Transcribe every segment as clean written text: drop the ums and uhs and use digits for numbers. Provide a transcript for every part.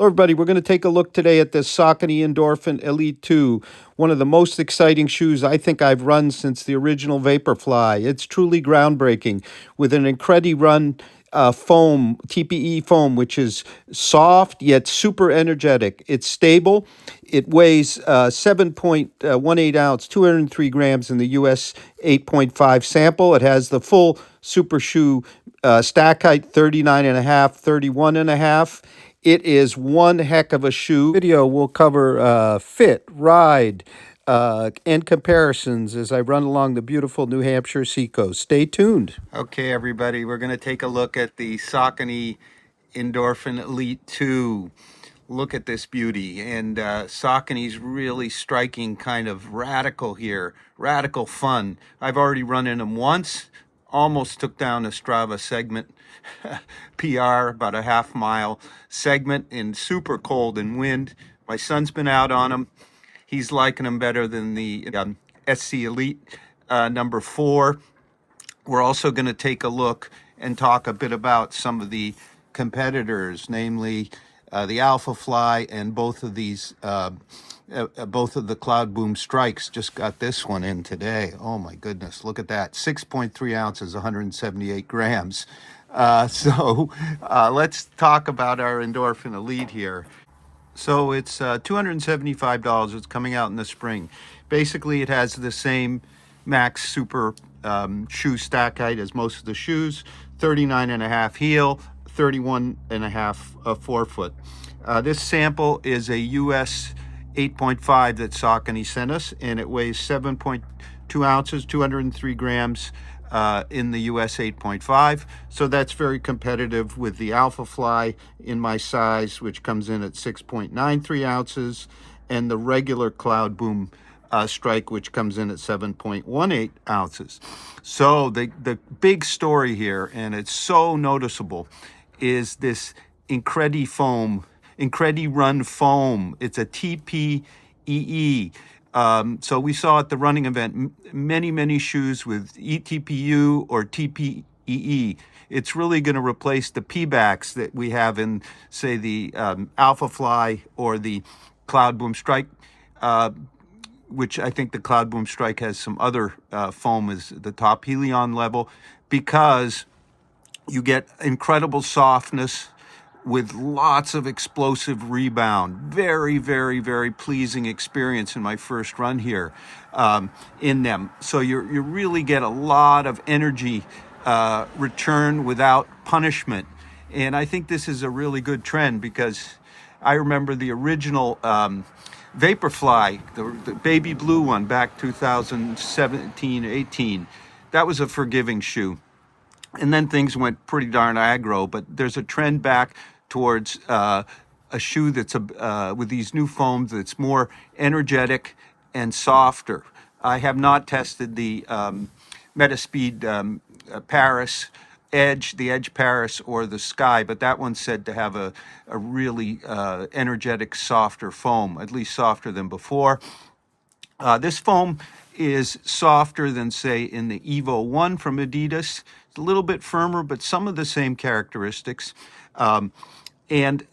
Hello, everybody. We're going to take a look today at this Saucony Endorphin Elite 2, one of the most exciting shoes I think I've run since the original Vaporfly. It's truly groundbreaking with an IncrediRun foam, TPE foam, which is soft yet super energetic. It's stable. It weighs 7.18 ounce, 203 grams in the US 8.5 sample. It has the full Supershoe stack height, 39.5, 31.5. It is one heck of a shoe. Video will cover fit, ride, and comparisons as I run along the beautiful New Hampshire Seacoast. Stay tuned. Okay, everybody, we're going to take a look at the Saucony Endorphin Elite 2. Look at this beauty. And Saucony's really striking kind of radical here, radical fun. I've already run in them once. Almost took down a Strava segment PR, about a half-mile segment in super cold and wind. My son's been out on them. He's liking them better than the SC Elite number 4. We're also going to take a look and talk a bit about some of the competitors, namely the Alpha Fly and both of these both of the Cloud Boom Strikes. Just got this one in today. Oh my goodness, look at that. 6.3 ounces, 178 grams. Let's talk about our Endorphin Elite here. So it's $275. It's coming out in the spring. Basically, it has the same max super shoe stack height as most of the shoes, 39.5 heel, 31.5 forefoot. This sample is a US 8.5 that Saucony sent us, and it weighs 7.2 ounces, 203 grams in the US 8.5. So that's very competitive with the Alpha Fly in my size, which comes in at 6.93 ounces, and the regular Cloud Boom Strike, which comes in at 7.18 ounces. So the big story here, and it's so noticeable, is this IncrediRun foam. It's a TPEE. So we saw at the running event many shoes with eTPU or TPEE. It's really going to replace the P-backs that we have in, say, the Alpha Fly or the Cloud Boom Strike, which I think the Cloud Boom Strike has some other foam as the top Helion level, because you get incredible softness with lots of explosive rebound. Very pleasing experience in my first run here in them. So you really get a lot of energy return without punishment. And I think this is a really good trend, because I remember the original Vaporfly, the baby blue one back 2017-18. That was a forgiving shoe. And then things went pretty darn aggro, but there's a trend back towards a shoe that's with these new foams that's more energetic and softer. I have not tested the Metaspeed Paris Edge, the Edge Paris, or the Sky, but that one's said to have a really energetic, softer foam, at least softer than before. This foam is softer than, say, in the Evo 1 from Adidas. It's a little bit firmer, but some of the same characteristics. And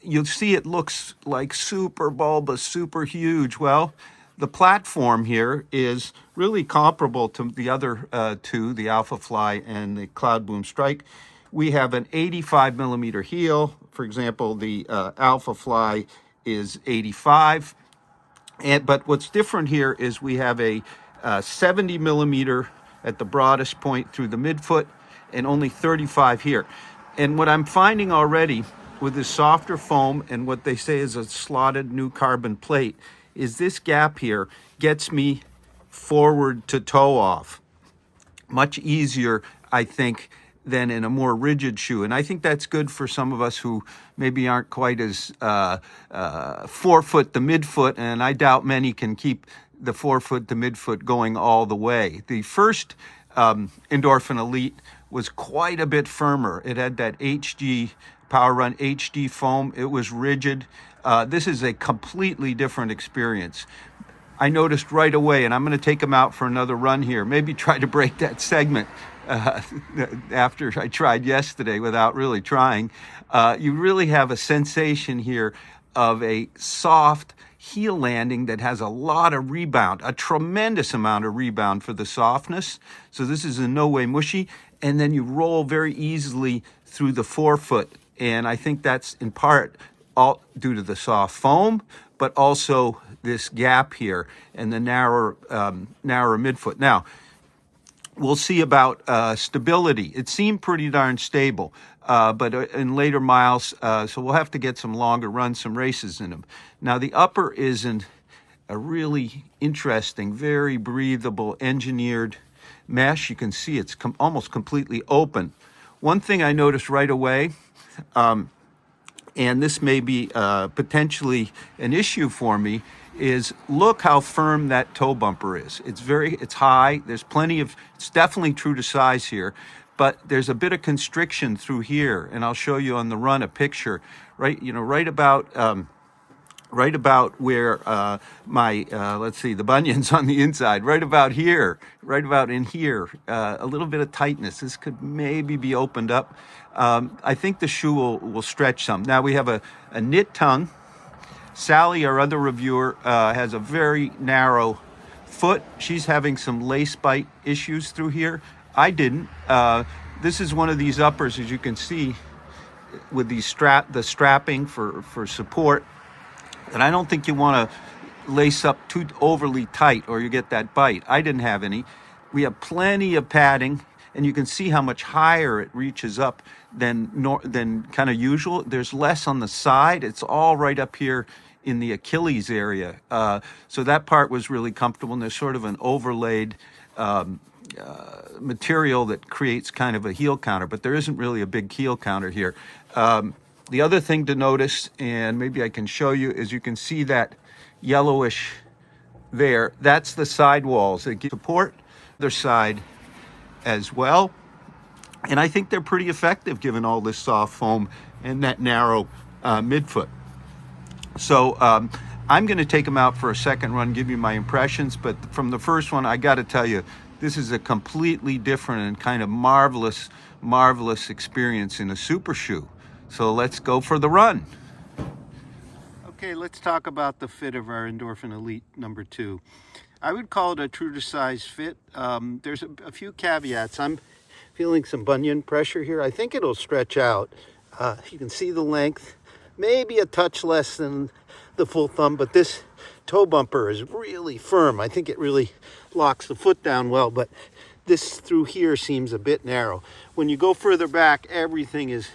you'll see it looks like super bulbous, super huge. Well, the platform here is really comparable to the other two, the Alpha Fly and the Cloud Boom Strike. We have an 85 millimeter heel. For example, the Alpha Fly is 85. But what's different here is we have a 70 millimeter at the broadest point through the midfoot, and only 35 here. And what I'm finding already with this softer foam and what they say is a slotted new carbon plate is this gap here gets me forward to toe off much easier, I think, than in a more rigid shoe. And I think that's good for some of us who maybe aren't quite as forefoot to midfoot, and I doubt many can keep the forefoot to midfoot going all the way. The first Endorphin Elite was quite a bit firmer. It had that PowerRun HD foam. It was rigid. This is a completely different experience. I noticed right away, and I'm going to take them out for another run here, maybe try to break that segment after I tried yesterday without really trying. You really have a sensation here of a soft heel landing that has a lot of rebound, a tremendous amount of rebound for the softness. So this is in no way mushy. And then you roll very easily through the forefoot. And I think that's in part all due to the soft foam, but also this gap here and the narrower midfoot. Now, we'll see about stability. It seemed pretty darn stable, but in later miles, so we'll have to get some longer runs, some races in them. Now, the upper is in a really interesting, very breathable, engineered mesh. You can see it's almost completely open. One thing I noticed right away, and this may be potentially an issue for me, is look how firm that toe bumper is. It's high. There's plenty of, it's definitely true to size here, but there's a bit of constriction through here, and I'll show you on the run a picture, right about where my, let's see, the bunion's on the inside, right about here, right about in here, a little bit of tightness. This could maybe be opened up. I think the shoe will stretch some. Now we have a knit tongue. Sally, our other reviewer, has a very narrow foot. She's having some lace bite issues through here. I didn't. This is one of these uppers, as you can see, with the strapping for support. And I don't think you want to lace up too overly tight or you get that bite. I didn't have any. We have plenty of padding, and you can see how much higher it reaches up than kind of usual. There's less on the side. It's all right up here in the Achilles area. So that part was really comfortable, and there's sort of an overlaid material that creates kind of a heel counter, but there isn't really a big heel counter here. The other thing to notice, and maybe I can show you, is you can see that yellowish there. That's the sidewalls that give support their side as well. And I think they're pretty effective given all this soft foam and that narrow midfoot. So I'm going to take them out for a second run, give you my impressions. But from the first one, I got to tell you, this is a completely different and kind of marvelous experience in a super shoe. So let's go for the run. Okay, let's talk about the fit of our Endorphin Elite number 2. I would call it a true to size fit. There's a few caveats. I'm feeling some bunion pressure here. I think it'll stretch out. You can see the length, maybe a touch less than the full thumb, but this toe bumper is really firm. I think it really locks the foot down well, but this through here seems a bit narrow. When you go further back, everything is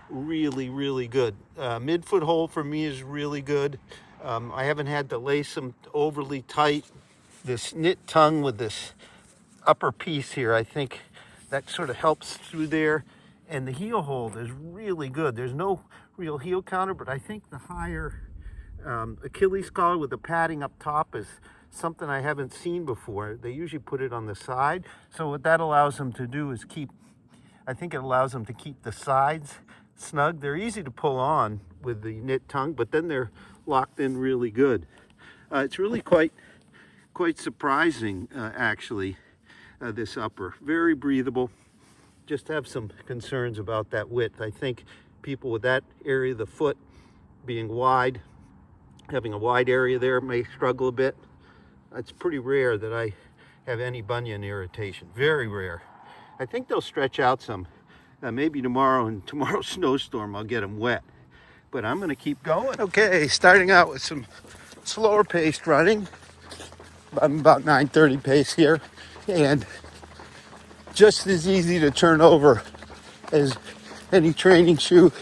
really good. Midfoot hole for me is really good. I haven't had to lace them overly tight. This knit tongue with this upper piece here, I think that sort of helps through there. And the heel hold is really good. There's no real heel counter, but I think the higher Achilles collar with the padding up top is something I haven't seen before. They usually put it on the side. So what that allows them to do is I think it allows them to keep the sides snug. They're easy to pull on with the knit tongue, but then they're locked in really good. It's really quite surprising, actually, this upper. Very breathable. Just have some concerns about that width. I think people with that area of the foot being wide, having a wide area there, may struggle a bit. It's pretty rare that I have any bunion irritation. Very rare. I think they'll stretch out some. Maybe tomorrow, in tomorrow's snowstorm, I'll get them wet. But I'm going to keep going. Okay, starting out with some slower paced running. I'm about 9:30 pace here. And just as easy to turn over as any training shoe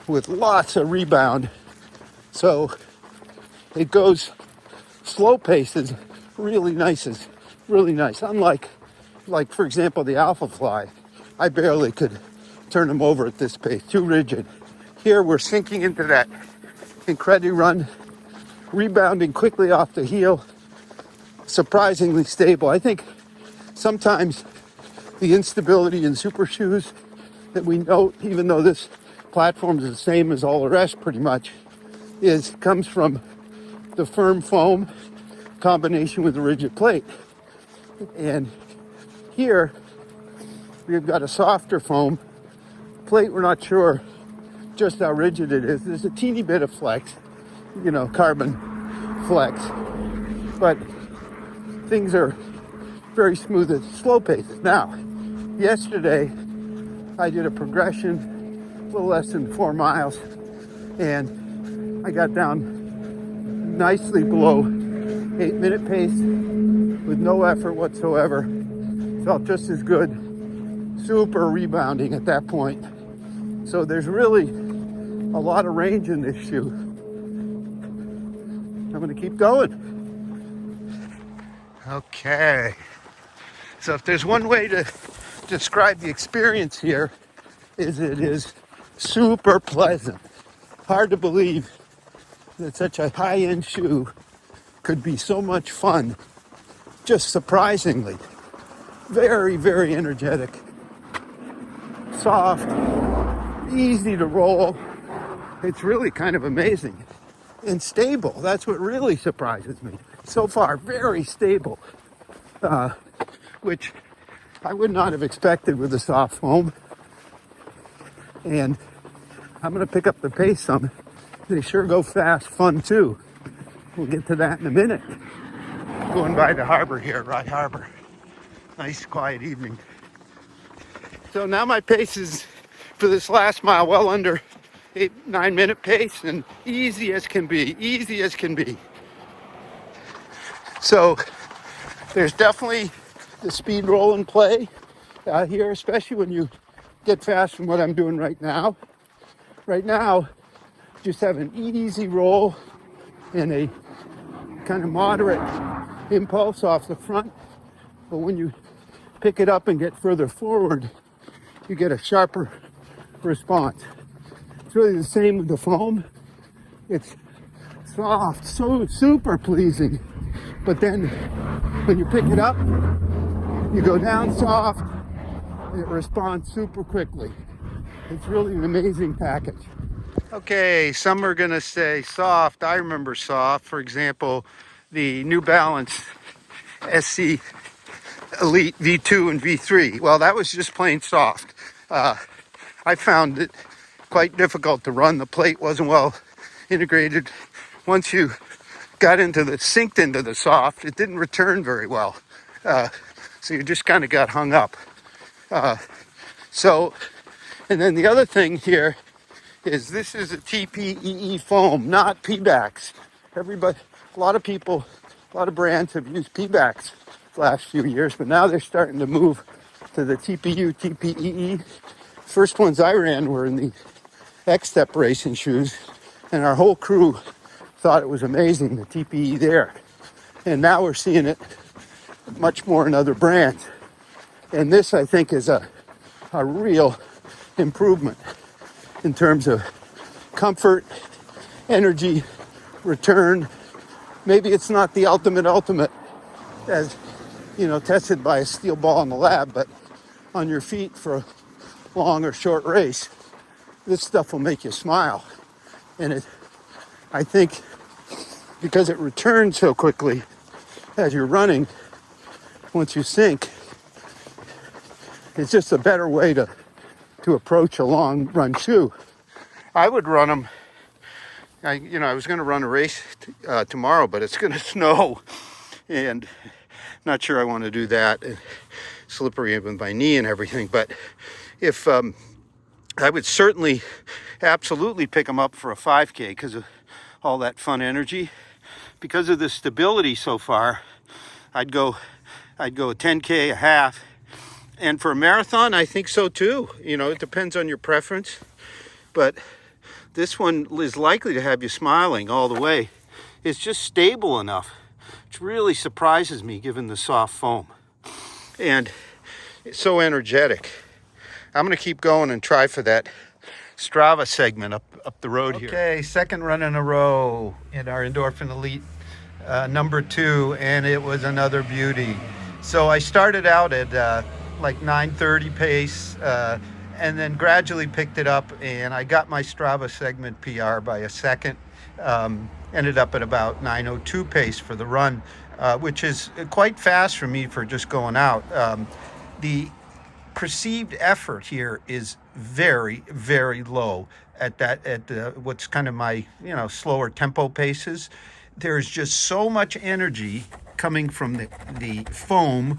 with lots of rebound. So it goes slow pace is really nice. Unlike, for example, the Alpha Fly. I barely could turn them over at this pace, too rigid. Here we're sinking into that IncrediRun, rebounding quickly off the heel, surprisingly stable. I think sometimes the instability in super shoes that we note, even though this platform is the same as all the rest pretty much, comes from the firm foam combination with the rigid plate. And here we've got a softer foam plate. We're not sure just how rigid it is. There's a teeny bit of flex, carbon flex. But things are very smooth at slow paces. Now, yesterday I did a progression, a little less than 4 miles, and I got down nicely below 8-minute pace with no effort whatsoever. Felt just as good, super rebounding at that point. So there's really a lot of range in this shoe. I'm gonna keep going. Okay, so if there's one way to describe the experience here, is it is super pleasant. Hard to believe that such a high-end shoe could be so much fun. Just surprisingly. Very, very energetic. Soft, easy to roll. It's really kind of amazing. And stable. That's what really surprises me. So far, very stable. Which I would not have expected with the soft foam. And I'm going to pick up the pace some. They sure go fast, fun too. We'll get to that in a minute. Going by the harbor here, Rye Harbor. Nice, quiet evening. So now my pace is, for this last mile, well under 8-9 minute pace, and easy as can be, easy as can be. So there's definitely the speed roll and play here, especially when you get fast from what I'm doing right now. Right now, just have an easy roll and a kind of moderate impulse off the front. But when you pick it up and get further forward, you get a sharper response. It's really the same with the foam. It's soft, so super pleasing. But then when you pick it up, you go down soft, and it responds super quickly. It's really an amazing package. Okay, some are gonna say soft. I remember soft. For example, the New Balance SC Elite V2 and V3. Well, that was just plain soft. I found it quite difficult to run. The plate wasn't well integrated. Once you got synked into the soft, it didn't return very well. So you just kind of got hung up. And then the other thing here is this is a TPEE foam, not P-backs. A lot of people, a lot of brands have used P-backs the last few years, but now they're starting to move to the TPU, TPEE. First ones I ran were in the X-Step racing shoes, and our whole crew thought it was amazing, the TPE there. And now we're seeing it much more in other brands. And this, I think, is a real improvement in terms of comfort, energy, return. Maybe it's not the ultimate as tested by a steel ball in the lab, but on your feet for a long or short race, this stuff will make you smile. And I think because it returns so quickly as you're running, once you sink, it's just a better way to approach a long run shoe. I would run them. I was going to run a race tomorrow, but it's going to snow, and not sure I want to do that. Slippery with my knee and everything. But if I would certainly, absolutely pick them up for a 5K because of all that fun energy. Because of the stability so far, I'd go a 10K, a half. And for a marathon, I think so too. It depends on your preference. But this one is likely to have you smiling all the way. It's just stable enough, which really surprises me given the soft foam. And it's so energetic. I'm going to keep going and try for that Strava segment up the road here. Okay, second run in a row in our Endorphin Elite number 2, and it was another beauty. So I started out at like 9:30 pace, and then gradually picked it up, and I got my Strava segment PR by a second. Ended up at about 9:02 pace for the run, which is quite fast for me for just going out. The perceived effort here is very, very low at the what's kind of my, slower tempo paces. There's just so much energy coming from the foam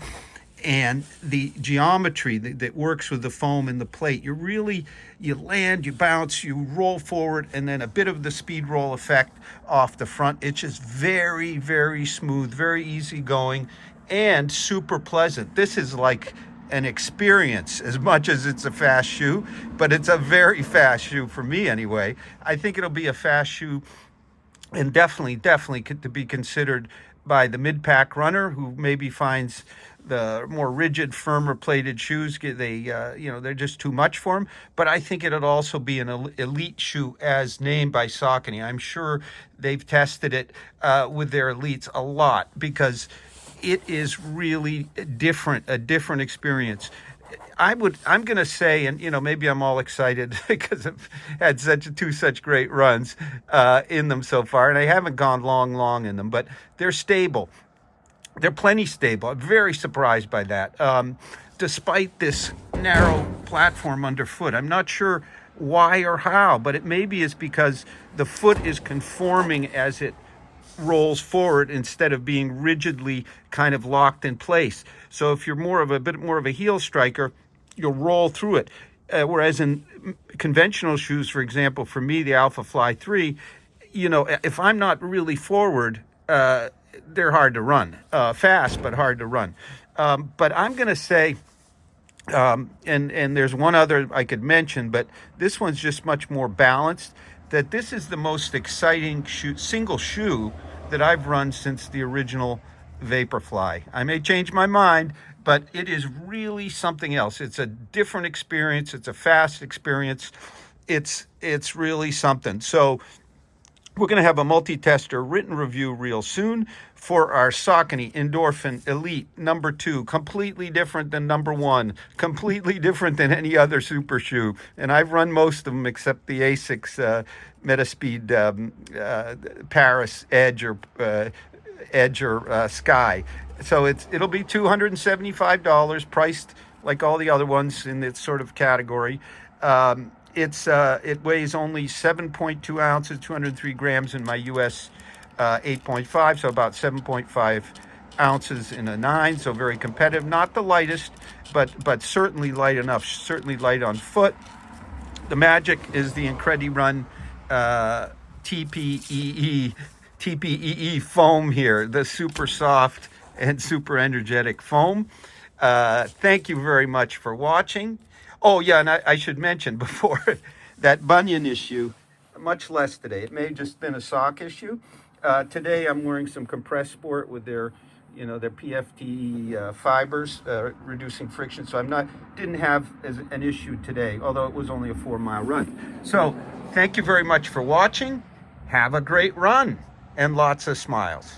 and the geometry that works with the foam and the plate. You land, you bounce, you roll forward, and then a bit of the speed roll effect off the front. It's just very, very smooth, very easy going, and super pleasant. This is like an experience as much as it's a fast shoe, but it's a very fast shoe for me anyway. I think it'll be a fast shoe, and definitely to be considered by the mid-pack runner who maybe finds the more rigid, firmer plated shoes, they're just too much for him. But I think it'll also be an elite shoe as named by Saucony. I'm sure they've tested it with their elites a lot, because it is really a different experience. I'm going to say, and maybe I'm all excited because I've had such great runs in them so far, and I haven't gone long in them, but they're stable. They're plenty stable. I'm very surprised by that. Despite this narrow platform underfoot, I'm not sure why or how, but it maybe is because the foot is conforming as it rolls forward instead of being rigidly kind of locked in place. So if you're a bit more of a heel striker, you'll roll through it. Whereas in conventional shoes, for example, for me, the Alpha Fly 3, if I'm not really forward, they're hard to run. Fast, but hard to run. But I'm going to say, and there's one other I could mention, but this one's just much more balanced, that this is the most exciting single shoe that I've run since the original Vaporfly. I may change my mind, but it is really something else. It's a different experience. It's a fast experience. It's really something. So we're going to have a multi-tester written review real soon for our Saucony Endorphin Elite number 2. Completely different than number 1. Completely different than any other super shoe. And I've run most of them except the Asics Metaspeed Paris Edge or Sky. So it'll be $275, priced like all the other ones in its sort of category. It weighs only 7.2 ounces, 203 grams in my US 8.5, so about 7.5 ounces in a 9, so very competitive. Not the lightest, but certainly light enough, certainly light on foot. The magic is the IncrediRun TPEE foam here, the super soft and super energetic foam. Thank you very much for watching. Oh, yeah, and I should mention before that bunion issue, much less today. It may have just been a sock issue. Today I'm wearing some compressed sport with their PFT fibers, reducing friction. So didn't have an issue today, although it was only a 4-mile run. So thank you very much for watching. Have a great run and lots of smiles.